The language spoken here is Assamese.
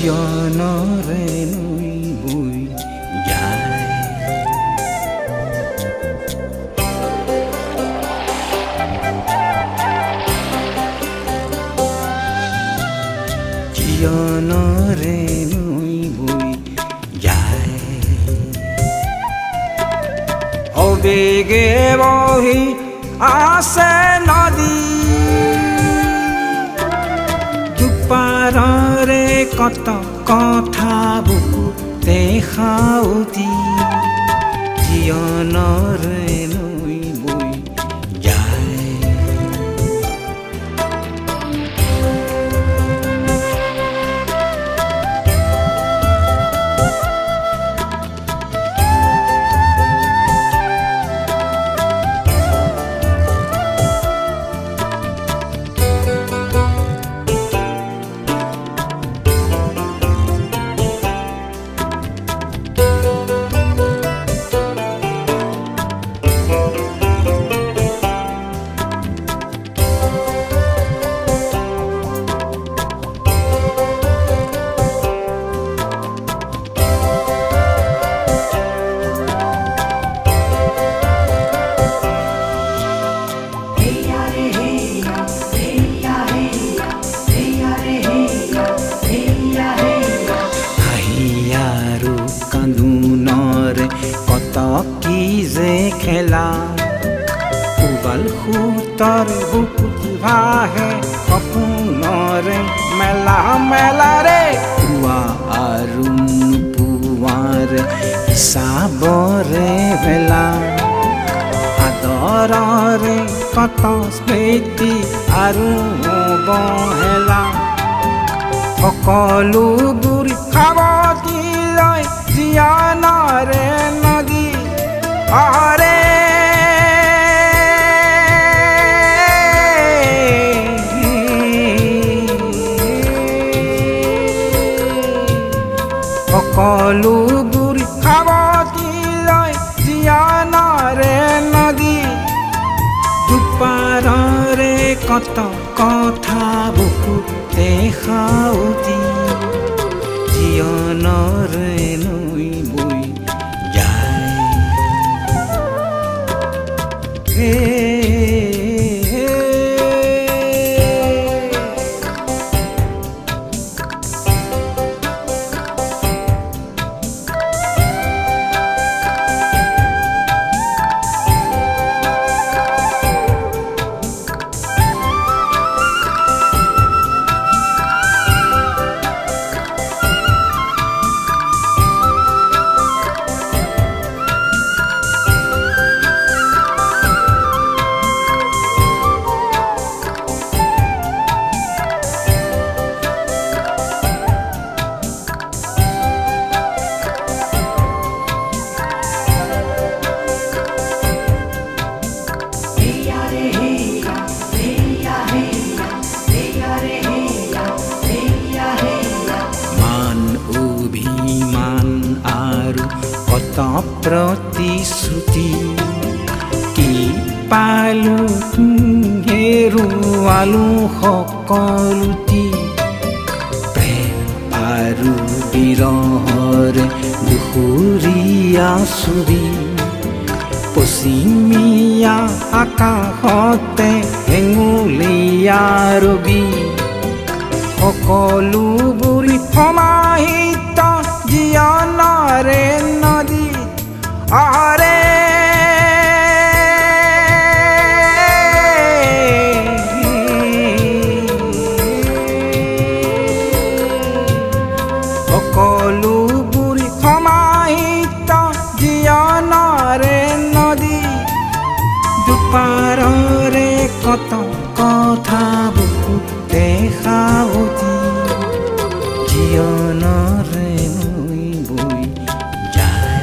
জীৱনৰে নৈ বৈ যায়। জীৱনৰে নৈ বৈ যায়। অবেগে বহি আছে নদী, দুপাৰৰে কত কথা বুকুতে সাউতি। জীৱনৰে নৈ বৈ যায়। কি যে খেলা উবাল সূতৰ বুকুত ভাহে সপোনৰে মেলা মেলাৰে। পুৱা আৰু নোপোৱাৰে হিচাবৰে ভেলা, আদৰৰে কত স্মৃতি আৰু অৱহেলা। সকলোবোৰ সাৱটি লৈ জীৱনৰে নদী আৰে। সকলোবোৰ সাৱটি লৈ জীৱনৰে নদী, দুপাৰৰে কত কথা বুকুতে সাউতি। জীৱনৰে নৈ বৈ যায়। প্ৰতিশ্ৰুতি কি পালো হেৰুৱালো সকলোটি। প্ৰেম আৰু বিৰহৰে দুখুৰীয়া ছবি, পশ্চিমীয়া আকাশতে হেঙুলীয়া ৰবি। সকলোবোৰ সমাহিত জীৱনৰে নদী আৰে। সকলোবোৰ সমাহিত জীৱনৰে নদী, দুপাৰৰে কত কথা বুকুতে সাউতি। জীৱনৰে নৈ বৈ যায়।